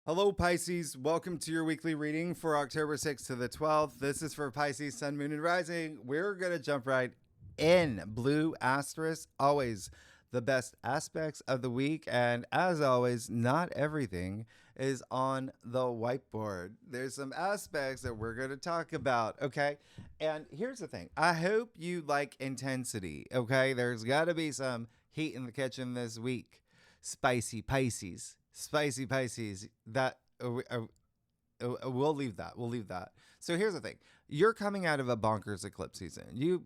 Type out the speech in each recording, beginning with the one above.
Hello, Pisces. Welcome to your weekly reading for October 6th to the 12th. This is for Pisces, Sun, Moon, and Rising. We're going to jump right in. Blue asterisk, always the best aspects of the week. And as always, not everything is on the whiteboard. There's some aspects that we're going to talk about, okay? And here's the thing. I hope you like intensity, okay? There's got to be some heat in the kitchen this week. Spicy Pisces. Spicy Pisces. That we'll leave that. We'll leave that. So here's the thing: you're coming out of a bonkers eclipse season. You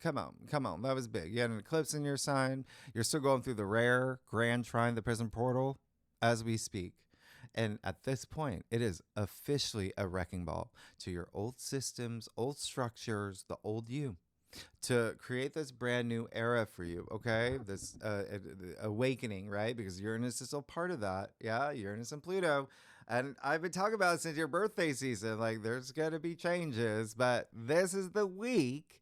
come on. That was big. You had an eclipse in your sign. You're still going through the rare grand trine, the prison portal, as we speak. And at this point, it is officially a wrecking ball to your old systems, old structures, the old you, to create this brand new era for you, okay? This awakening, right? Because Uranus is still part of that. Yeah, Uranus and Pluto. And I've been talking about it since your birthday season. Like, there's going to be changes, but this is the week.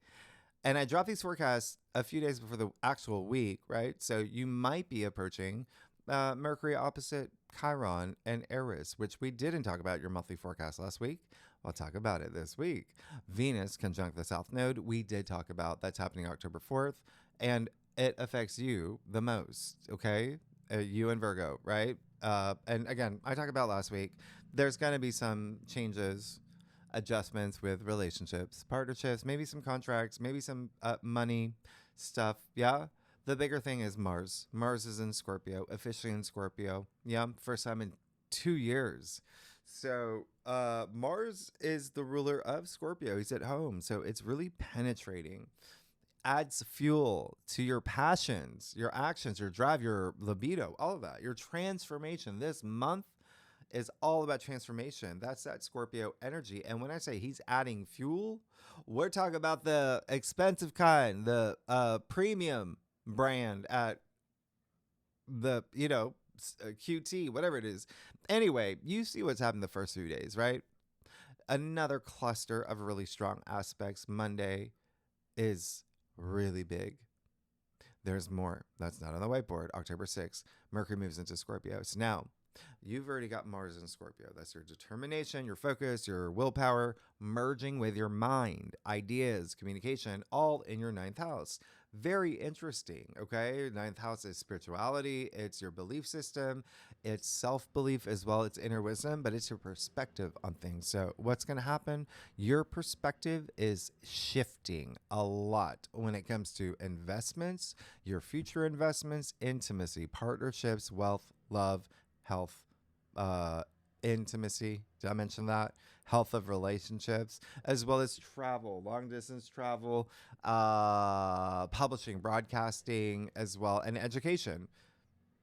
And I dropped these forecasts a few days before the actual week, right? So you might be approaching Mercury opposite Chiron and Aries, which we didn't talk about your monthly forecast last week. I'll talk about it this week. Venus conjunct the South Node. We did talk about that's happening October 4th, and it affects you the most, okay? You and Virgo, right? And again, I talked about last week. There's going to be some changes, adjustments with relationships, partnerships, maybe some contracts, maybe some money stuff. Yeah. The bigger thing is Mars. Mars is in Scorpio, officially in Scorpio. Yeah. First time in 2 years. So Mars is the ruler of Scorpio. He's at home. So it's really penetrating, adds fuel to your passions, your actions, your drive, your libido, all of that, your transformation. This month is all about transformation. That's that Scorpio energy. And when I say he's adding fuel, we're talking about the expensive kind, the premium brand at the, QT, whatever it is. Anyway, you see what's happened the first few days, right? Another cluster of really strong aspects. Monday is really big. There's more. That's not on the whiteboard. October 6th, Mercury moves into Scorpio. So now you've already got Mars in Scorpio. That's your determination, your focus, your willpower, merging with your mind, ideas, communication, all in your ninth house. Very interesting, okay? Ninth house is spirituality. It's your belief system. It's self-belief as well. It's inner wisdom, but it's your perspective on things. So what's going to happen? Your perspective is shifting a lot when it comes to investments, your future investments, intimacy, partnerships, wealth, love, health, intimacy. Did I mention that? Health of relationships, as well as travel, long distance travel, publishing, broadcasting, as well, and education.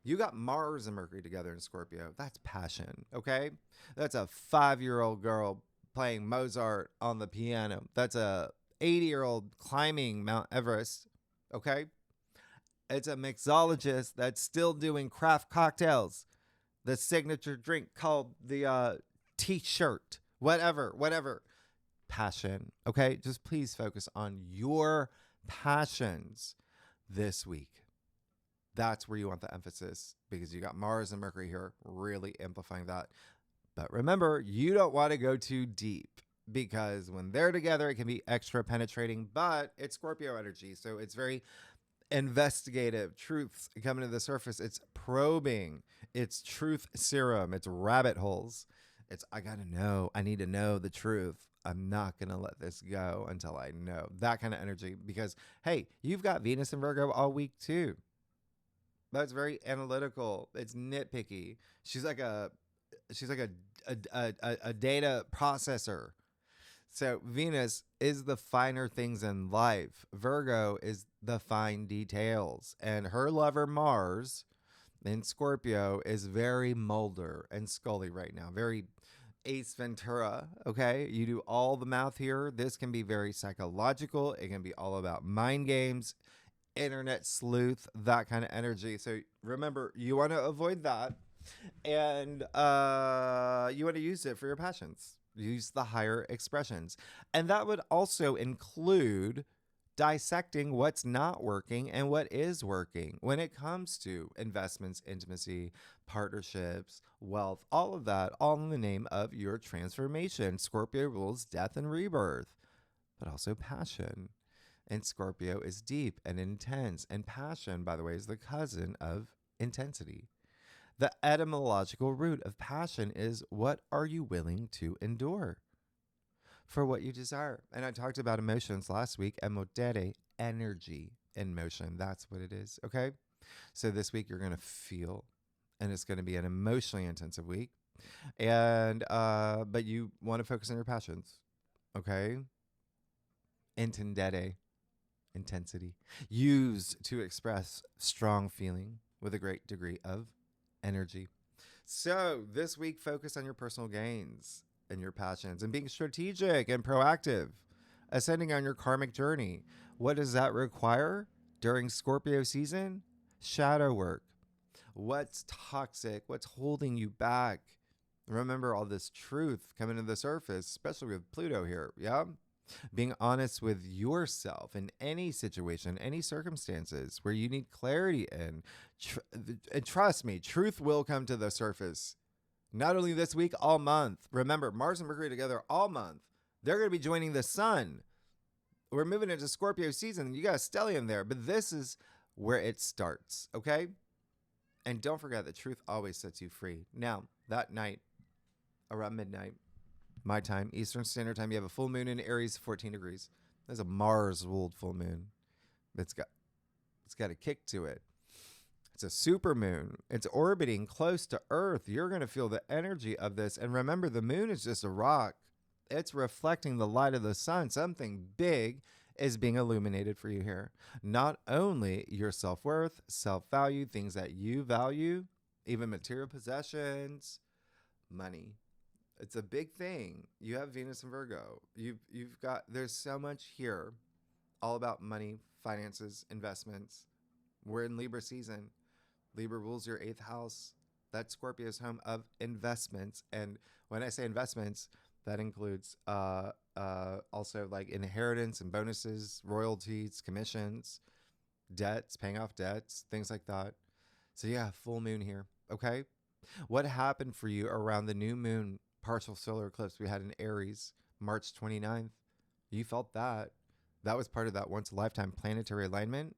You got Mars and Mercury together in Scorpio. That's passion, okay? That's a 5-year-old girl playing Mozart on the piano. That's a 80-year-old climbing Mount Everest, okay? It's a mixologist that's still doing craft cocktails. The signature drink called the t-shirt, whatever. Passion, okay? Just please focus on your passions this week. That's where you want the emphasis because you got Mars and Mercury here really amplifying that. But remember, you don't want to go too deep because when they're together, it can be extra penetrating, but it's Scorpio energy. So it's very investigative, truths coming to the surface. It's probing. It's truth serum. It's rabbit holes. It's, I gotta know. I need to know the truth. I'm not gonna let this go until I know. That kind of energy because, hey, you've got Venus and Virgo all week too. That's very analytical. It's nitpicky. She's like a data processor. So Venus is the finer things in life. Virgo is the fine details. And her lover Mars in Scorpio is very Mulder and Scully right now. Very Ace Ventura, okay? You do all the math here. This can be very psychological. It can be all about mind games, internet sleuth, that kind of energy. So remember, you want to avoid that. And you want to use it for your passions. Use the higher expressions. And that would also include dissecting what's not working and what is working when it comes to investments, intimacy, partnerships, wealth, all of that, all in the name of your transformation. Scorpio rules death and rebirth, but also passion. And Scorpio is deep and intense. And passion, by the way, is the cousin of intensity. The etymological root of passion is, what are you willing to endure for what you desire? And I talked about emotions last week. Emodere, energy in motion. That's what it is. Okay. So this week you're going to feel, and it's going to be an emotionally intensive week. And, but you want to focus on your passions. Okay. Intendere, intensity, used to express strong feeling with a great degree of energy. So this week, focus on your personal gains and your passions and being strategic and proactive, ascending on your karmic journey. What does that require during Scorpio season? Shadow work. What's toxic? What's holding you back? Remember all this truth coming to the surface, especially with Pluto here. Yeah. Being honest with yourself in any situation, any circumstances where you need clarity in. And trust me, truth will come to the surface. Not only this week, all month. Remember, Mars and Mercury together all month. They're going to be joining the sun. We're moving into Scorpio season. You got a stellium there, but this is where it starts, okay? And don't forget that truth always sets you free. Now, that night, around midnight, my time, Eastern Standard Time, you have a full moon in Aries, 14 degrees. There's a Mars-ruled full moon. It's got a kick to it. It's a super moon. It's orbiting close to Earth. You're going to feel the energy of this. And remember, the moon is just a rock. It's reflecting the light of the sun. Something big is being illuminated for you here. Not only your self-worth, self-value, things that you value, even material possessions, money. It's a big thing. You have Venus and Virgo. You've got, there's so much here, all about money, finances, investments. We're in Libra season. Libra rules your 8th house. That's Scorpio's home of investments. And when I say investments, that includes also like inheritance and bonuses, royalties, commissions, debts, paying off debts, things like that. So yeah, full moon here. Okay. What happened for you around the new moon partial solar eclipse we had in Aries, March 29th? You felt that. That was part of that once a lifetime planetary alignment.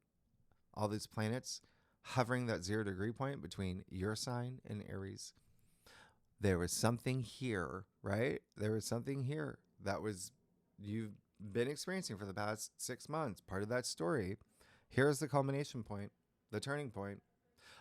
All these planets hovering that 0 degree point between your sign and Aries. There was something here, right? There was something here that was you've been experiencing for the past 6 months. Part of that story. Here's the culmination point, the turning point.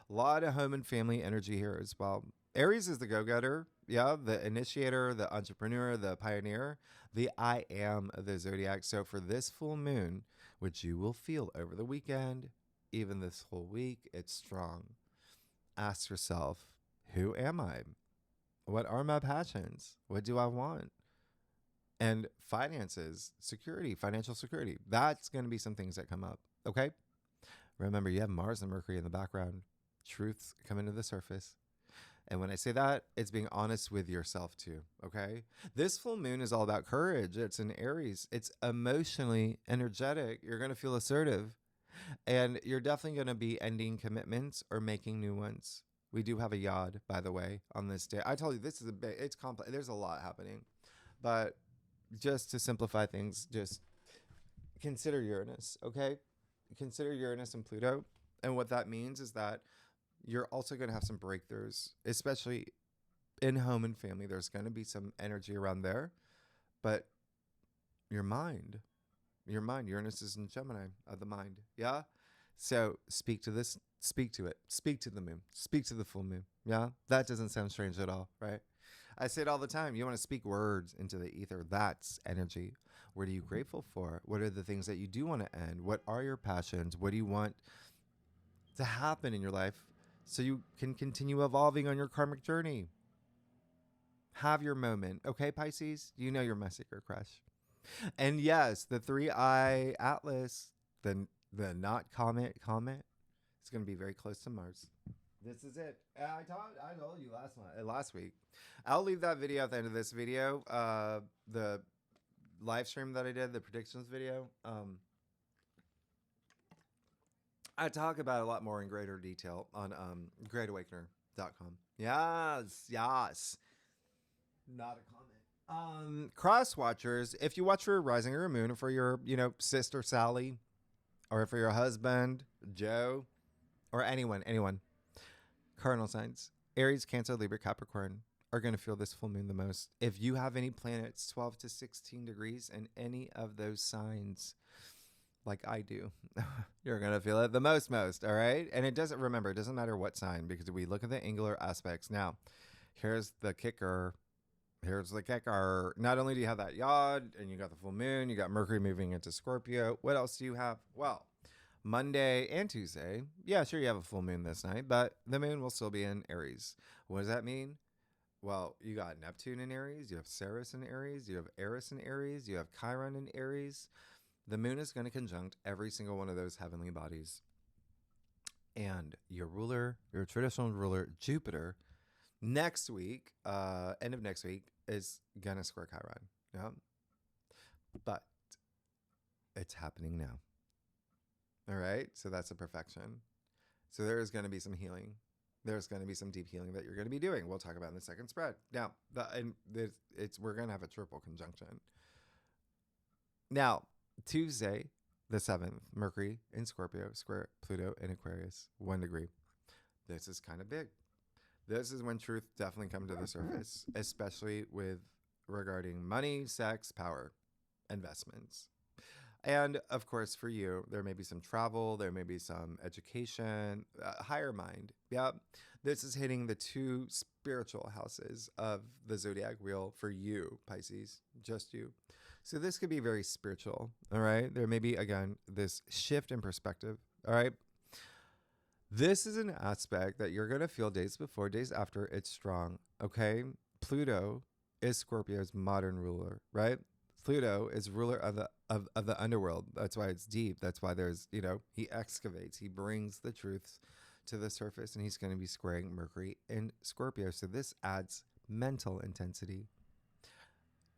A lot of home and family energy here as well. Aries is the go-getter, yeah, the initiator, the entrepreneur, the pioneer, the I am of the zodiac. So for this full moon, which you will feel over the weekend, even this whole week, it's strong. Ask yourself, who am I? What are my passions? What do I want? And finances, security, financial security. That's going to be some things that come up, okay? Remember, you have Mars and Mercury in the background. Truths coming to the surface. And when I say that, it's being honest with yourself too, okay? This full moon is all about courage. It's in Aries. It's emotionally energetic. You're going to feel assertive. And you're definitely going to be ending commitments or making new ones. We do have a yod, by the way, on this day. I told you, this is it's complex. There's a lot happening. But just to simplify things, just consider Uranus, okay? Consider Uranus and Pluto. And what that means is that you're also going to have some breakthroughs, especially in home and family. There's going to be some energy around there. But your mind, Uranus is in Gemini of the mind. Yeah. So speak to this, speak to it, speak to the moon, speak to the full moon. Yeah. That doesn't sound strange at all, right? I say it all the time. You want to speak words into the ether. That's energy. What are you grateful for? What are the things that you do want to end? What are your passions? What do you want to happen in your life so you can continue evolving on your karmic journey? Have your moment. Okay, Pisces? You know your massacre crush. And yes, the 3-eye atlas, the not comet, it's going to be very close to Mars. This is it. I told you last week. I'll leave that video at the end of this video. The live stream that I did, the predictions video. I talk about it a lot more in greater detail on greatawakener.com. Yes, yes. Not a comment. Cross watchers, if you watch for your rising or your moon, or for your, sister Sally, or for your husband, Joe, or anyone, cardinal signs, Aries, Cancer, Libra, Capricorn, are going to feel this full moon the most. If you have any planets 12 to 16 degrees in any of those signs, like I do, you're going to feel it the most, all right? And it doesn't matter what sign, because we look at the angular aspects. Now, here's the kicker. Not only do you have that yod, and you got the full moon, you got Mercury moving into Scorpio. What else do you have? Well, Monday and Tuesday, yeah, sure, you have a full moon this night, but the moon will still be in Aries. What does that mean? Well, you got Neptune in Aries, you have Ceres in Aries, you have Eris in Aries, you have Chiron in Aries. The moon is going to conjunct every single one of those heavenly bodies. And your traditional ruler, Jupiter, next week, end of next week, is going to square Chiron. Yeah. But it's happening now. All right. So that's a perfection. So there is going to be some healing. There's going to be some deep healing that you're going to be doing. We'll talk about in the second spread. Now, we're going to have a triple conjunction. Now, Tuesday, the 7th, Mercury in Scorpio, square Pluto in Aquarius, 1 degree. This is kind of big. This is when truth definitely comes to the surface, especially with regarding money, sex, power, investments. And of course, for you, there may be some travel, there may be some education, higher mind. Yeah, this is hitting the 2 spiritual houses of the zodiac wheel for you, Pisces, just you. So this could be very spiritual, all right? There may be, again, this shift in perspective, all right? This is an aspect that you're going to feel days before, days after. It's strong, okay? Pluto is Scorpio's modern ruler, right? Pluto is ruler of the underworld. That's why it's deep. That's why there's, he excavates. He brings the truths to the surface, and he's going to be squaring Mercury in Scorpio. So this adds mental intensity,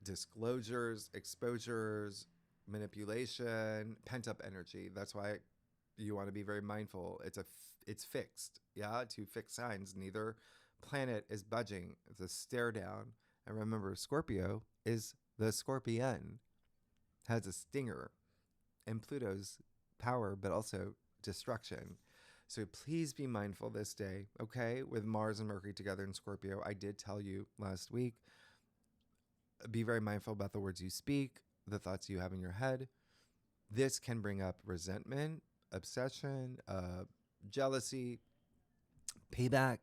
disclosures, exposures, manipulation, pent-up energy. That's why you want to be very mindful. It's fixed, yeah, 2 fixed signs. Neither planet is budging. It's a stare down. And remember, Scorpio is the scorpion, has a stinger, and Pluto's power, but also destruction. So please be mindful this day, okay? With Mars and Mercury together in Scorpio, I did tell you last week, be very mindful about the words you speak, the thoughts you have in your head. This can bring up resentment, obsession, jealousy, payback.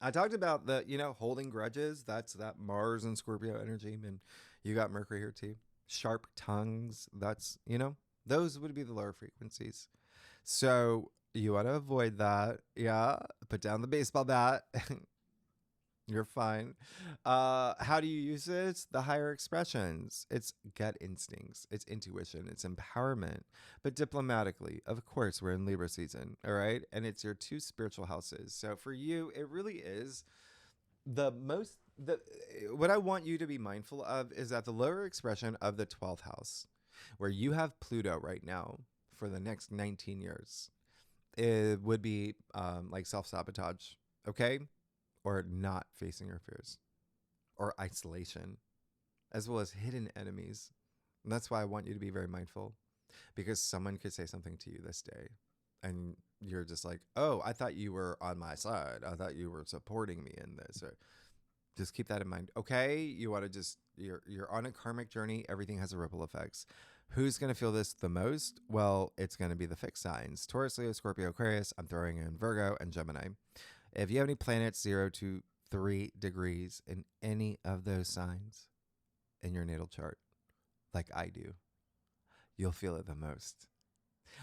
I talked about the, holding grudges. That's that Mars and Scorpio energy. And you got Mercury here too. Sharp tongues. That's, those would be the lower frequencies. So you want to avoid that. Yeah. Put down the baseball bat. You're fine. How do you use it? The higher expressions. It's gut instincts. It's intuition. It's empowerment. But diplomatically, of course, we're in Libra season. All right. And it's your 2 spiritual houses. So for you, it really is what I want you to be mindful of is that the lower expression of the 12th house, where you have Pluto right now for the next 19 years, it would be like self-sabotage. Okay. Or not facing your fears, or isolation, as well as hidden enemies. And that's why I want you to be very mindful, because someone could say something to you this day, and you're just like, oh, I thought you were on my side. I thought you were supporting me in this. Or just keep that in mind. Okay, you want to you're on a karmic journey. Everything has a ripple effects. Who's going to feel this the most? Well, it's going to be the fixed signs: Taurus, Leo, Scorpio, Aquarius. I'm throwing in Virgo and Gemini. If you have any planets 0 to 3 degrees in any of those signs in your natal chart, like I do, you'll feel it the most.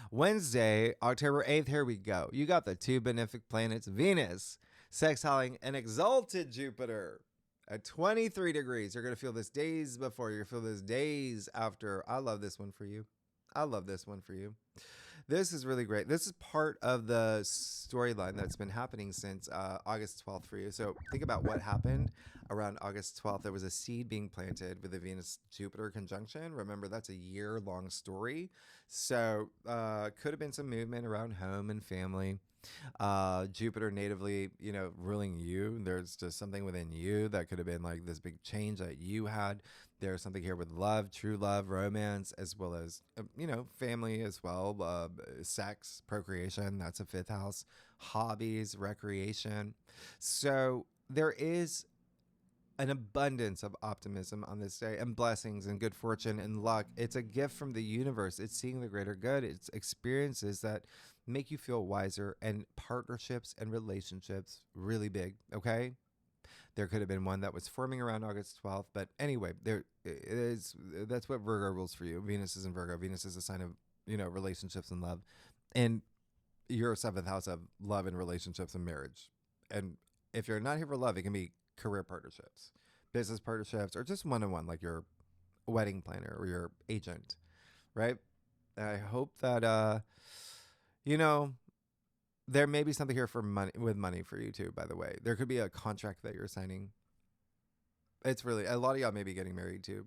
Wednesday, October 8th, here we go. You got the 2 benefic planets, Venus, sextiling an exalted Jupiter at 23 degrees. You're going to feel this days before. You're going to feel this days after. I love this one for you. This is really great. This is part of the storyline that's been happening since August 12th for you. So think about what happened around August 12th. There was a seed being planted with the Venus Jupiter conjunction. Remember, that's a year-long story. So could have been some movement around home and family. Jupiter natively, ruling you. There's just something within you that could have been like this big change that you had. There's something here with love, true love, romance, as well as, family as well, sex, procreation. That's a fifth house, hobbies, recreation. So there is an abundance of optimism on this day, and blessings and good fortune and luck. It's a gift from the universe. It's seeing the greater good. It's experiences that make you feel wiser, and partnerships and relationships really big. Okay. There could have been one that was forming around August 12th, but anyway, there it is. That's what Virgo rules for you. Venus is in Virgo. Venus is a sign of, relationships and love. And your seventh house of love and relationships and marriage. And if you're not here for love, it can be career partnerships, business partnerships, or just one-on-one, like your wedding planner or your agent, right? And I hope that, there may be something here for money for you too, by the way. There could be a contract that you're signing. It's really, a lot of y'all may be getting married too.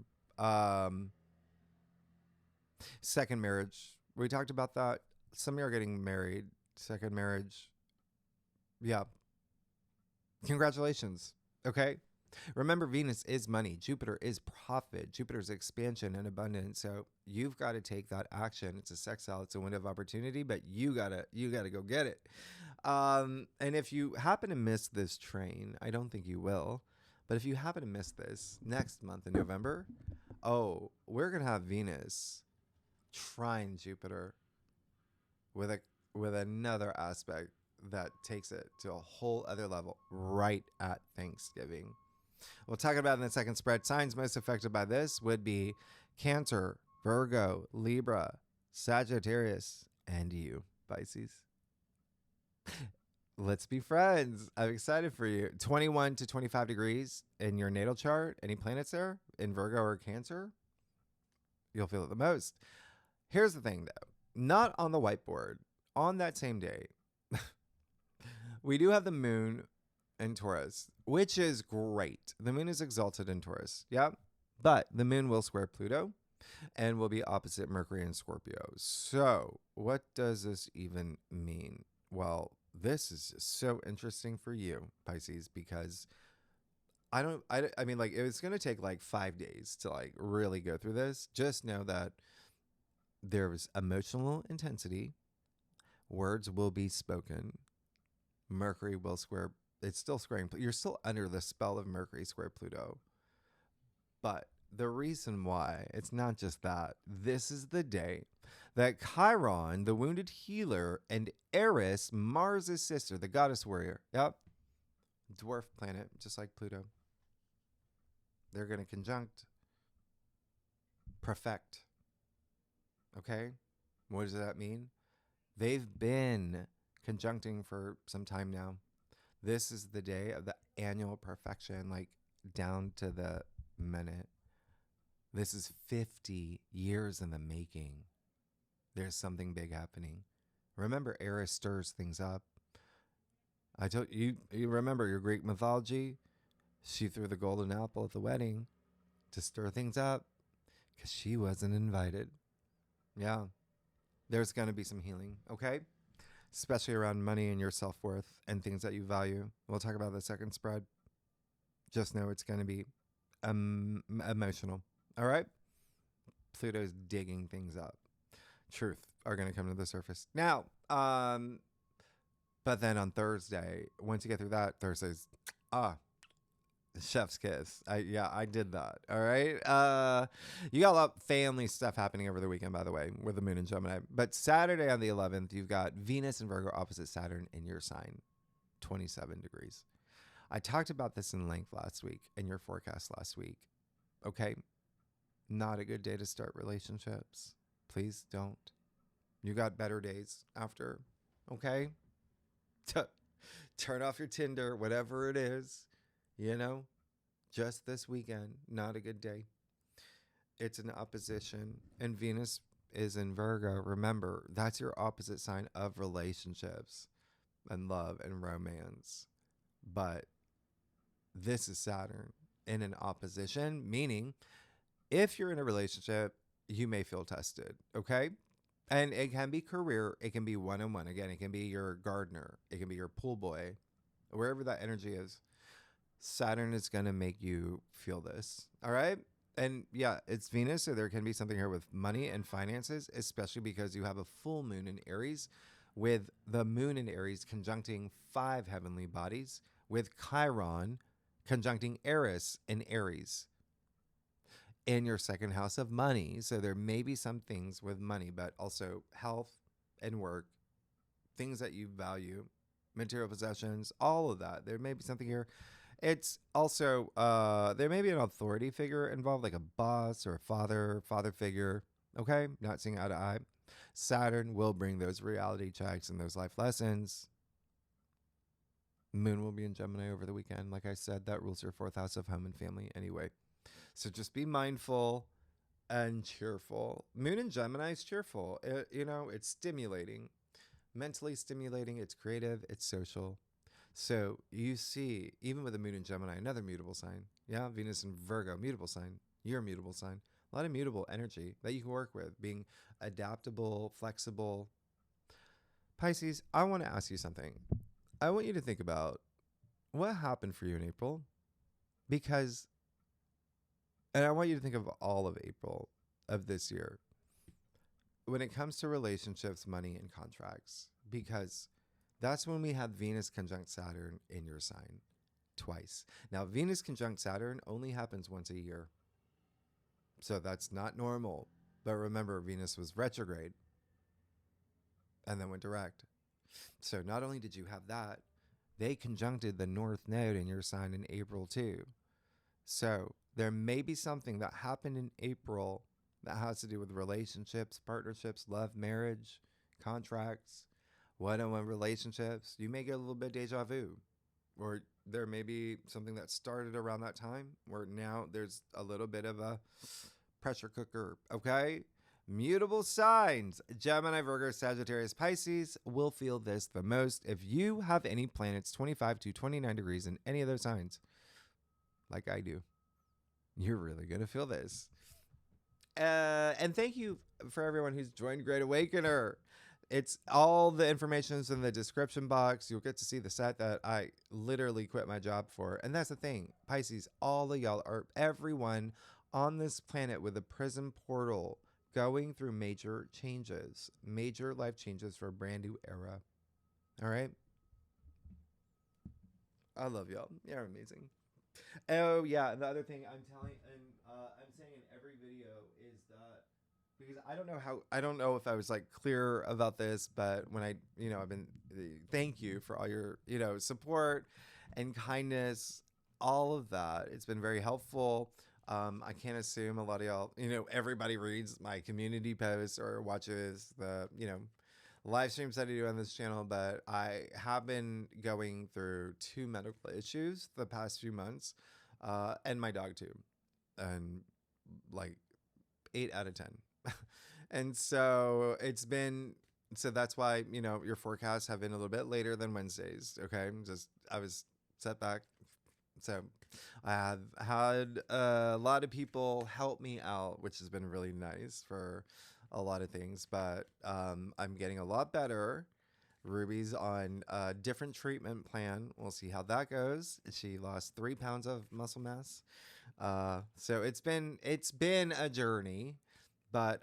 Second marriage. We talked about that. Some of you are getting married. Second marriage. Yeah. Congratulations. Okay. Remember, Venus is money. Jupiter is profit. Jupiter's expansion and abundance. So you've got to take that action. It's a sextile. It's a window of opportunity, but you gotta go get it. And if you happen to miss this train, I don't think you will, but if you happen to miss this next month in November, we're gonna have Venus trine Jupiter with another aspect that takes it to a whole other level right at Thanksgiving. We'll talk about it in the second spread. Signs most affected by this would be Cancer, Virgo, Libra, Sagittarius, and you, Pisces. Let's be friends. I'm excited for you. 21 to 25 degrees in your natal chart. Any planets there in Virgo or Cancer? You'll feel it the most. Here's the thing, though. Not on the whiteboard. On that same day, we do have the moon in Taurus, which is great. The moon is exalted in Taurus. Yeah. But the moon will square Pluto and will be opposite Mercury and Scorpio. So what does this even mean? Well, this is just so interesting for you, Pisces, because I mean, like, it's going to take like 5 days to like really go through this. Just know that there's emotional intensity. Words will be spoken. Mercury will square. It's still squaring. You're still under the spell of Mercury square Pluto. But the reason why, it's not just that. This is the day that Chiron, the wounded healer, and Aries, Mars' sister, the goddess warrior, dwarf planet, just like Pluto, they're going to conjunct, perfect. Okay? What does that mean? They've been conjuncting for some time now. This is the day of the annual perfection, like down to the minute. This is 50 years in the making. There's something big happening. Remember, Aries stirs things up. I told you, you remember your Greek mythology? She threw the golden apple at the wedding to stir things up because she wasn't invited. Yeah. There's going to be some healing, okay? Especially around money and your self-worth and things that you value. We'll talk about the second spread. Just know it's going to be emotional, all right? Pluto's digging things up. Truth are going to come to the surface. Now, but then on Thursday, once you get through that, Thursday's, chef's kiss. I did that. All right. You got a lot of family stuff happening over the weekend, by the way, with the moon in Gemini. But Saturday on the 11th, you've got Venus and Virgo opposite Saturn in your sign, 27 degrees. I talked about this in length last week in your forecast last week. Okay. Not a good day to start relationships. Please don't. You got better days after. Okay. Turn off your Tinder, whatever it is. Just this weekend, not a good day. It's an opposition, and Venus is in Virgo, remember, that's your opposite sign of relationships and love and romance. But this is Saturn in an opposition, meaning if you're in a relationship, you may feel tested, okay? And it can be career, it can be one-on-one. Again, it can be your gardener, it can be your pool boy, wherever that energy is. Saturn is going to make you feel this, all right? And yeah, it's Venus, so there can be something here with money and finances, especially because you have a full moon in Aries, with the moon in Aries conjuncting 5 heavenly bodies, with Chiron conjuncting Eris in Aries in your second house of money. So there may be some things with money, but also health and work, things that you value, material possessions, all of that. There may be something here. It's also, there may be an authority figure involved, like a boss or a father figure. Okay, not seeing eye to eye. Saturn will bring those reality checks and those life lessons. Moon will be in Gemini over the weekend. Like I said, that rules your 4th house of home and family anyway. So just be mindful and cheerful. Moon in Gemini is cheerful. It's stimulating, mentally stimulating. It's creative. It's social. So you see, even with the moon in Gemini, another mutable sign. Yeah, Venus in Virgo, mutable sign. You're a mutable sign. A lot of mutable energy that you can work with, being adaptable, flexible. Pisces, I want to ask you something. I want you to think about what happened for you in April, and I want you to think of all of April of this year when it comes to relationships, money, and contracts, because that's when we have Venus conjunct Saturn in your sign twice. Now, Venus conjunct Saturn only happens once a year. So that's not normal. But remember, Venus was retrograde and then went direct. So not only did you have that, they conjuncted the North Node in your sign in April too. So there may be something that happened in April that has to do with relationships, partnerships, love, marriage, contracts, one-on-one relationships. You may get a little bit deja vu, or there may be something that started around that time where now there's a little bit of a pressure cooker. Okay, mutable signs: Gemini, Virgo, Sagittarius, Pisces will feel this the most. If you have any planets 25 to 29 degrees in any of those signs, like I do, you're really gonna feel this. And thank you for everyone who's joined Great Awakener. It's all the information is in the description box. You'll get to see the set that I literally quit my job for. And that's the thing, Pisces, all of y'all are everyone on this planet with a prism portal going through major changes, major life changes for a brand new era. All right. I love y'all. You're amazing. Oh yeah, and the other thing I'm saying in every video is that, because I don't know if I was like clear about this, but when I've been, thank you for all your, support and kindness, all of that. It's been very helpful. I can't assume a lot of y'all, everybody reads my community posts or watches the, live streams that I do on this channel, but I have been going through 2 medical issues the past few months, and my dog too, and like 8 out of 10. And so that's why, your forecasts have been a little bit later than Wednesdays. Okay. I was set back. So I have had a lot of people help me out, which has been really nice for a lot of things, but I'm getting a lot better. Ruby's on a different treatment plan. We'll see how that goes. She lost 3 pounds of muscle mass. So it's been a journey, but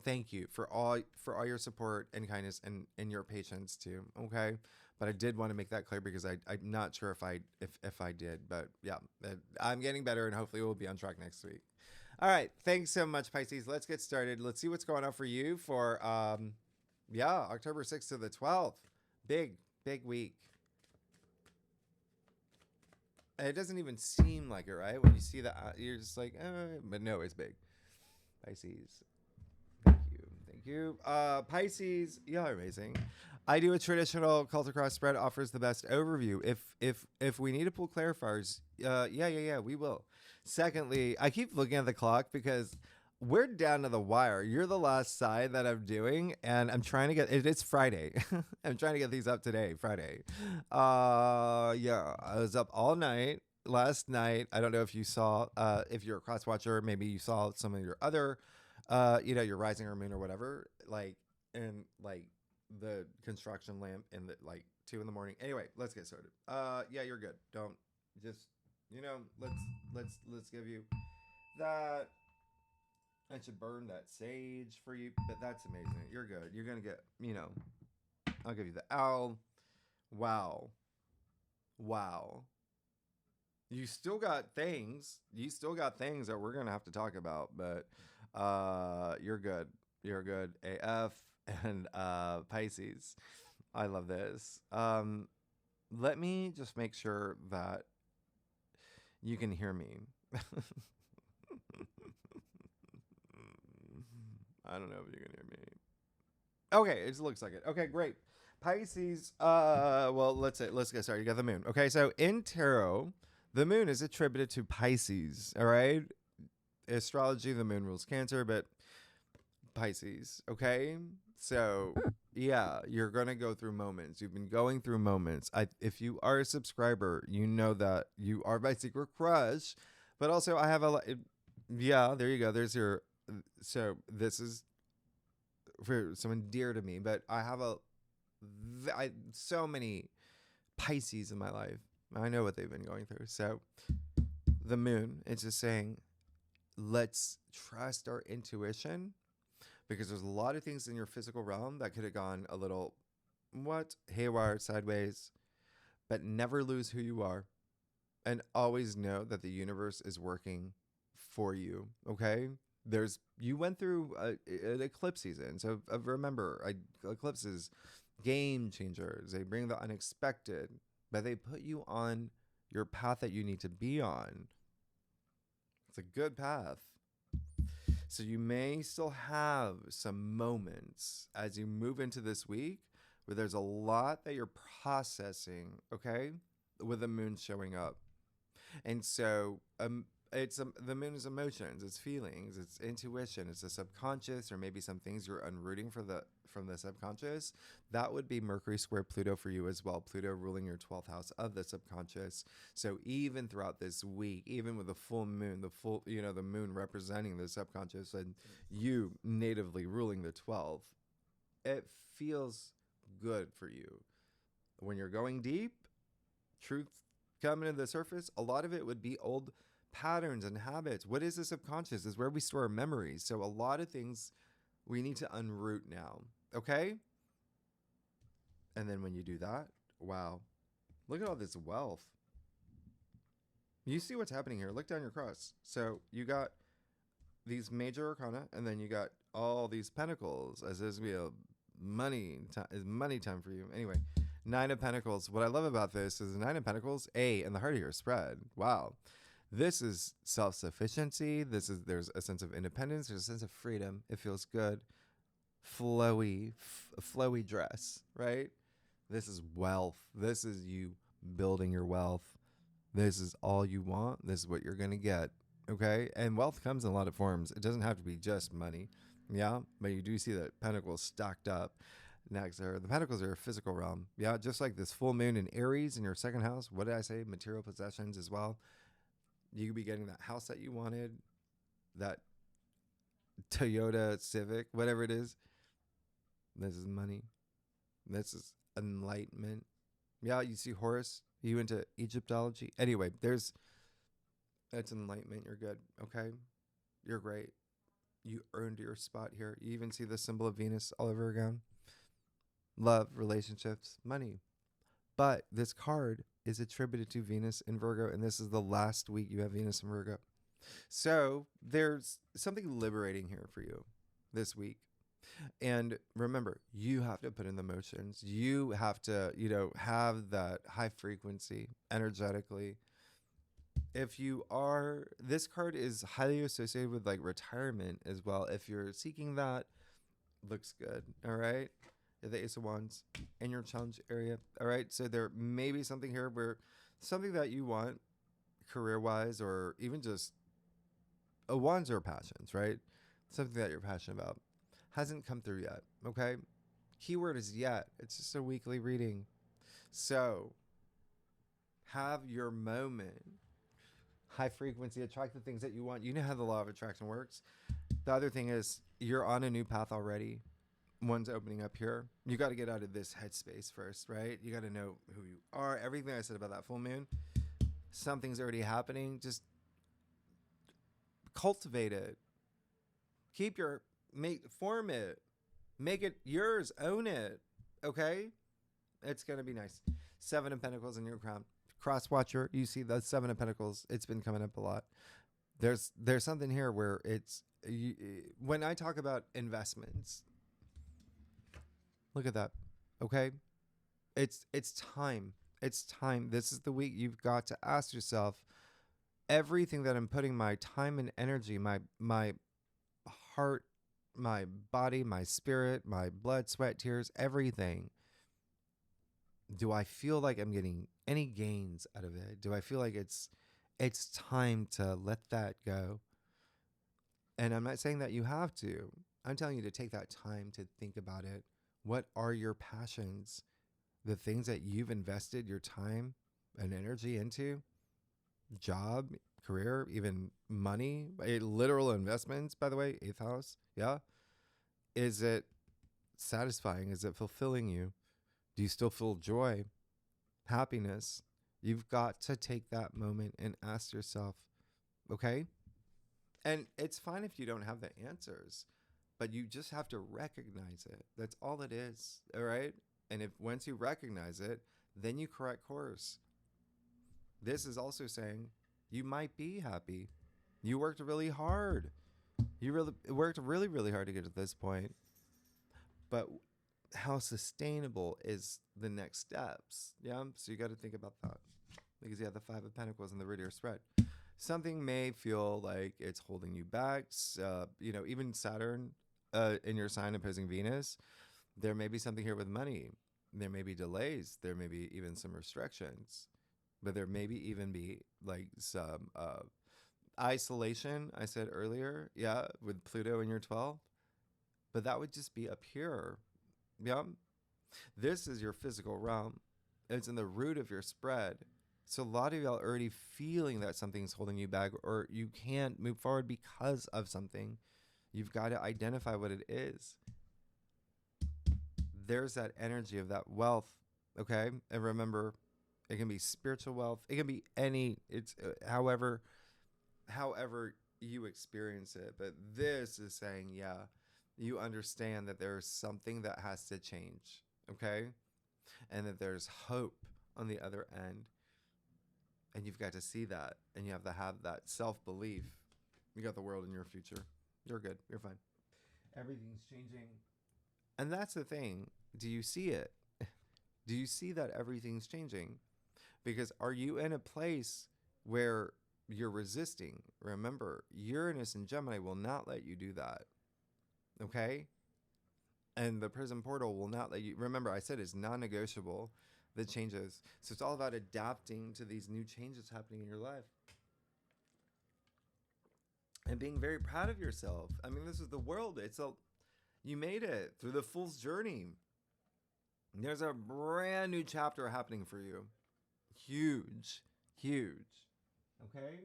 thank you for all your support and kindness and your patience too. Okay. But I did want to make that clear because I'm not sure if I did, but yeah, I'm getting better and hopefully we'll be on track next week. All right. Thanks so much, Pisces. Let's get started. Let's see what's going on for you for, October 6th to the 12th. Big week. And it doesn't even seem like it, right? When you see that, you're just like, but no, it's big. Pisces. Thank you. Pisces, y'all are amazing. I do a traditional cult across spread, offers the best overview. If we need to pull clarifiers, yeah, we will. Secondly, I keep looking at the clock because we're down to the wire. You're the last side that I'm doing, and I'm trying to get it. It's Friday. I'm trying to get these up today, Friday. Yeah, I was up all night last night. I don't know if you saw, if you're a cross watcher, maybe you saw some of your other, your rising or moon or whatever, like, and like the construction lamp in the like 2 a.m. Anyway, let's get started. Yeah, you're good. Don't just, let's give you that. I should burn that sage for you, but that's amazing. You're good. You're gonna get, I'll give you the owl. Wow. Wow. You still got things. You still got things that we're gonna have to talk about, but you're good. You're good. AF and Pisces. I love this. Let me just make sure that you can hear me. I don't know if you can hear me. Okay, it looks like it. Okay, great. Pisces, well, let's get started. You got the moon. Okay, so in tarot, the moon is attributed to Pisces, all right? Astrology, the moon rules Cancer, but Pisces, okay? So, yeah, you're going to go through moments. You've been going through moments. If you are a subscriber, you know that you are my secret crush, but also I have yeah, there you go. There's your, so this is for someone dear to me, but I have so many Pisces in my life. I know what they've been going through. So the moon, it's just saying, let's trust our intuition, because there's a lot of things in your physical realm that could have gone a little, haywire, sideways, but never lose who you are, and always know that the universe is working for you. Okay. You went through an eclipse season. So remember, eclipses, game changers, they bring the unexpected, but they put you on your path that you need to be on. It's a good path. So you may still have some moments as you move into this week where there's a lot that you're processing, okay, with the moon showing up. And so the moon is emotions, it's feelings, it's intuition, it's the subconscious, or maybe some things you're unrooting from the subconscious. That would be Mercury square Pluto for you as well. Pluto ruling your 12th house of the subconscious. So even throughout this week, even with the full moon, the moon representing the subconscious and you natively ruling the 12th, it feels good for you. When you're going deep, truth coming to the surface, a lot of it would be old patterns and habits. What is the subconscious? Is where we store our memories. So a lot of things we need to unroot now. Okay? And then when you do that, wow, look at all this wealth. You see what's happening here. Look down your cross. So you got these major arcana, and then you got all these pentacles, as this will be a money time for you. Anyway, Nine of Pentacles. What I love about this is the Nine of Pentacles, in the heart of your spread. Wow. This is self-sufficiency. There's a sense of independence. There's a sense of freedom. It feels good. Flowy dress, right? This is wealth. This is you building your wealth. This is all you want. This is what you're going to get. Okay. And wealth comes in a lot of forms. It doesn't have to be just money. Yeah. But you do see that pentacles stacked up. Next, the pentacles are a physical realm. Yeah. Just like this full moon in Aries in your second house. What did I say? Material possessions as well. You could be getting that house that you wanted, that Toyota Civic, whatever it is. This is money. This is enlightenment. Yeah, you see Horus, you into Egyptology. Anyway, that's enlightenment. You're good. Okay. You're great. You earned your spot here. You even see the symbol of Venus all over again. Love, relationships, money. But this card is attributed to Venus in Virgo, and this is the last week you have Venus in Virgo. So there's something liberating here for you this week. And remember, you have to put in the motions. You have to, have that high frequency energetically. This card is highly associated with like retirement as well. If you're seeking that, looks good. All right. The Ace of Wands in your challenge area. All right. So there may be something here where something that you want career wise, or even just wands are passions, right? something that you're passionate about. Hasn't come through yet, okay? Keyword is yet. It's just a weekly reading. So have your moment. High frequency, attract the things that you want. You know how the law of attraction works. The other thing is you're on a new path already. One's opening up here. You got to get out of this headspace first, right? You got to know who you are. Everything I said about that full moon, something's already happening. Just cultivate it. Form it. Make it yours. Own it. Okay? It's going to be nice. 7 of Pentacles in your crown. Cross watcher. You see the 7 of Pentacles. It's been coming up a lot. There's something here where when I talk about investments, look at that. Okay? It's time. It's time. This is the week you've got to ask yourself, everything that I'm putting my time and energy, my heart, my body, my spirit, my blood, sweat, tears, everything. Do I feel like I'm getting any gains out of it? Do I feel like it's time to let that go? And I'm not saying that you have to. I'm telling you to take that time to think about it. What are your passions? The things that you've invested your time and energy into? Job, career, even money, literal investments, by the way, 8th house. Yeah. Is it satisfying? Is it fulfilling you? Do you still feel joy, happiness? You've got to take that moment and ask yourself, okay? And it's fine if you don't have the answers, but you just have to recognize it. That's all it is, all right? And if once you recognize it, then you correct course. This is also saying you might be happy. You worked really hard. You worked really, really hard to get to this point. But how sustainable is the next steps? Yeah. So you got to think about that, because you have the 5 of Pentacles in the Ritter spread. Something may feel like it's holding you back. Even Saturn in your sign opposing Venus, there may be something here with money. There may be delays. There may be even some restrictions, but there maybe even be like some isolation. I said earlier, yeah, with Pluto in your 12th, but that would just be up here. Yeah. This is your physical realm. It's in the root of your spread. So a lot of y'all are already feeling that something's holding you back, or you can't move forward because of something. You've got to identify what it is. There's that energy of that wealth. Okay. And remember, it can be spiritual wealth. It can be however you experience it. But this is saying, yeah, you understand that there's something that has to change, okay? And that there's hope on the other end. And you've got to see that. And you have to have that self-belief. You got the world in your future. You're good. You're fine. Everything's changing. And that's the thing. Do you see it? Do you see that everything's changing? Because are you in a place where you're resisting? Remember, Uranus and Gemini will not let you do that. Okay? And the prison portal will not let you. Remember, I said it's non-negotiable, the changes. So it's all about adapting to these new changes happening in your life. And being very proud of yourself. I mean, this is the world. You made it through the Fool's Journey. There's a brand new chapter happening for you. Huge. Huge. Okay?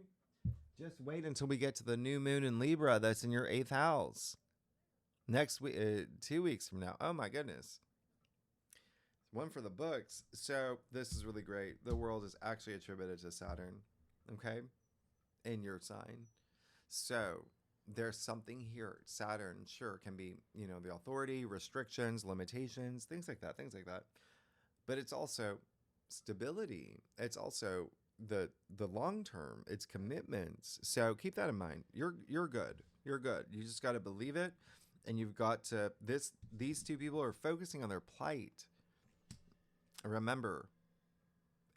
Just wait until we get to the new moon in Libra that's in your 8th house. Next week, 2 weeks from now. Oh my goodness. One for the books. So this is really great. The world is actually attributed to Saturn. Okay? In your sign. So there's something here. Saturn, sure, can be, the authority, restrictions, limitations, things like that. But it's also stability. It's also the long term. It's commitments. So keep that in mind. You're good. You're good. You just got to believe it. And you've got to, these two people are focusing on their plight. Remember,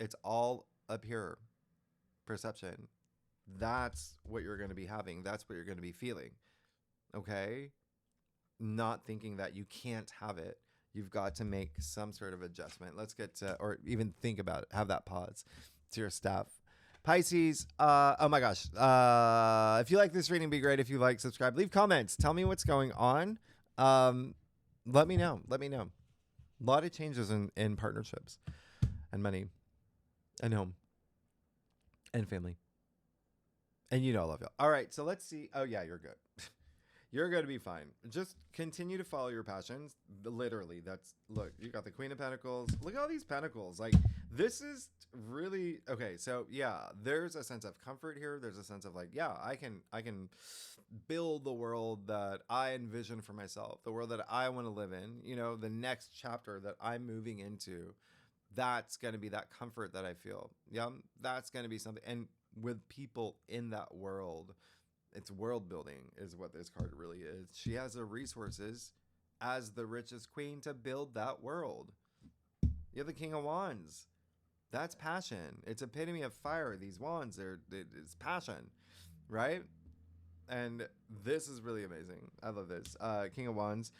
it's all up here. Perception. That's what you're going to be having. That's what you're going to be feeling. Okay? Not thinking that you can't have it. You've got to make some sort of adjustment. Let's get to, or even think about it. Have that pause to your staff. Pisces, oh my gosh. If you like this reading, be great. If you like, subscribe, leave comments. Tell me what's going on. Let me know. Let me know. A lot of changes in partnerships and money and home and family. And you know I love y'all. All right, so let's see. Oh, yeah, you're good. You're going to be fine. Just continue to follow your passions. Literally, look, you got the Queen of Pentacles. Look at all these pentacles. Like, this is really, okay, so yeah, there's a sense of comfort here. There's a sense of like, yeah, I can build the world that I envision for myself, the world that I want to live in, you know, the next chapter that I'm moving into. That's going to be that comfort that I feel. Yeah, that's going to be something. And with people in that world, it's world building is what this card really is. She has the resources as the richest queen to build that world. You have the King of Wands. That's passion. It's epitome of fire. These wands, it's passion, right? And this is really amazing. I love this. King of Wands.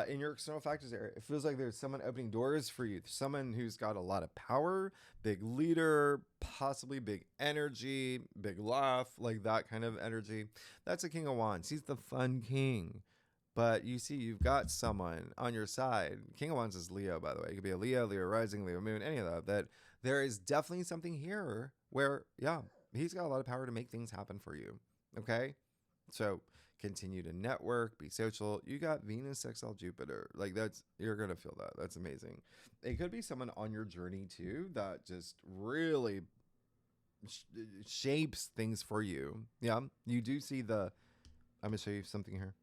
In your external factors area, it feels like there's someone opening doors for you. Someone who's got a lot of power, big leader, possibly big energy, big laugh, like that kind of energy. That's a King of Wands. He's the fun king. But you see, you've got someone on your side. King of Wands is Leo, by the way. It could be a Leo, Leo rising, Leo moon, any of that. That there is definitely something here where, yeah, he's got a lot of power to make things happen for you. Okay? So continue to network, be social. You got Venus, sextile Jupiter. Like you're going to feel that. That's amazing. It could be someone on your journey too that just really shapes things for you. Yeah. You do see I'm going to show you something here.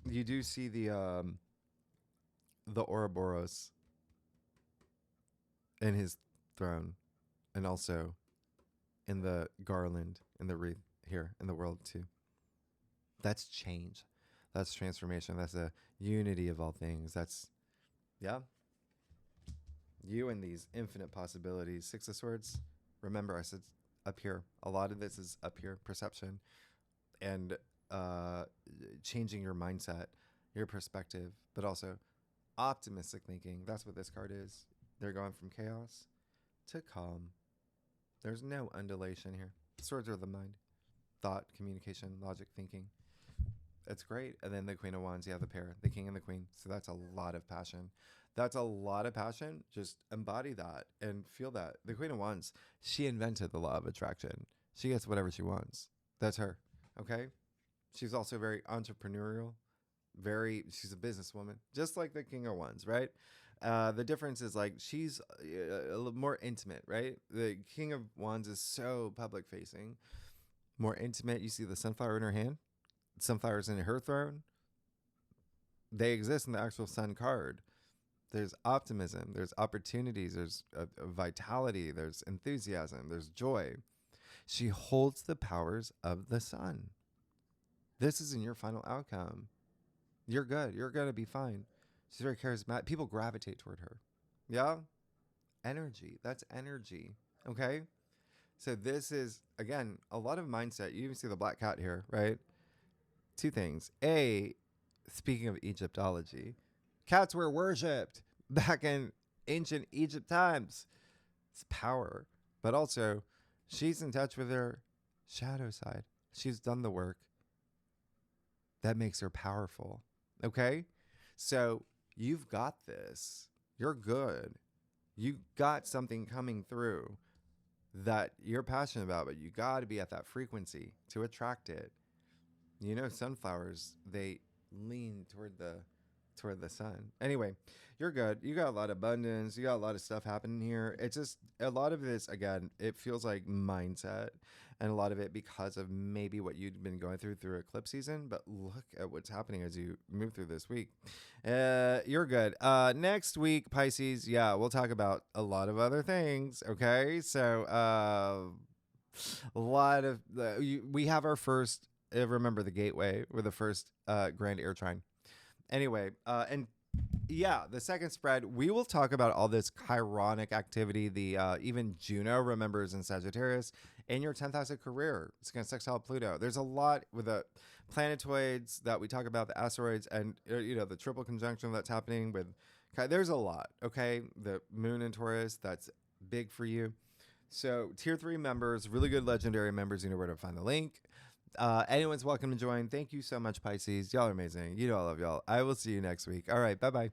You do see the Ouroboros in his throne and also in the garland in the wreath here in the world too. That's change. That's transformation. That's a unity of all things. That's, yeah. You and these infinite possibilities. Six of Swords. Remember, I said up here. A lot of this is up here. Perception and changing your mindset, your perspective, but also optimistic thinking. That's what this card is. They're going from chaos to calm. There's no undulation here. Swords are the mind. Thought, communication, logic, thinking. It's great. And then the Queen of Wands, yeah, the pair, the King and the Queen. So that's a lot of passion. That's a lot of passion. Just embody that and feel that. The Queen of Wands, she invented the law of attraction. She gets whatever she wants. That's her. Okay? She's also very entrepreneurial. She's a businesswoman, just like the King of Wands, right? The difference is like she's a little more intimate, right? The King of Wands is so public facing. More intimate. You see the sunflower in her hand. Sunflowers in her throne. They exist in the actual sun card. There's optimism. There's opportunities. There's vitality. There's enthusiasm. There's joy. She holds the powers of the sun. This is in your final outcome. You're good. You're going to be fine. She's very charismatic. People gravitate toward her. Yeah? Energy. That's energy. Okay? So this is, again, a lot of mindset. You even see the black cat here, right? Two things. A, speaking of Egyptology, cats were worshipped back in ancient Egypt times. It's power. But also, she's in touch with her shadow side. She's done the work. That makes her powerful. Okay? So you've got this. You're good. You got something coming through that you're passionate about, but you got to be at that frequency to attract it. You know, sunflowers, they lean toward the sun. Anyway, you're good. You got a lot of abundance. You got a lot of stuff happening here. It's just a lot of this, again, it feels like mindset, and a lot of it because of maybe what you'd been going through eclipse season. But look at what's happening as you move through this week. You're good. Next week, Pisces, yeah, we'll talk about a lot of other things. Okay, so a lot of we have our first. Remember the gateway with the first grand air trine. Anyway, and yeah, the second spread, we will talk about all this chironic activity. The even Juno, remembers in Sagittarius, in your 10th house of career. It's going to sextile Pluto. There's a lot with the planetoids that we talk about, the asteroids, and the triple conjunction that's happening with. There's a lot. Okay, the moon in Taurus, that's big for you. So tier 3 members, really good legendary members, you know where to find the link. Anyone's welcome to join. Thank you so much, Pisces. Y'all are amazing. You know I love y'all. I will see you next week. All right. Bye-bye.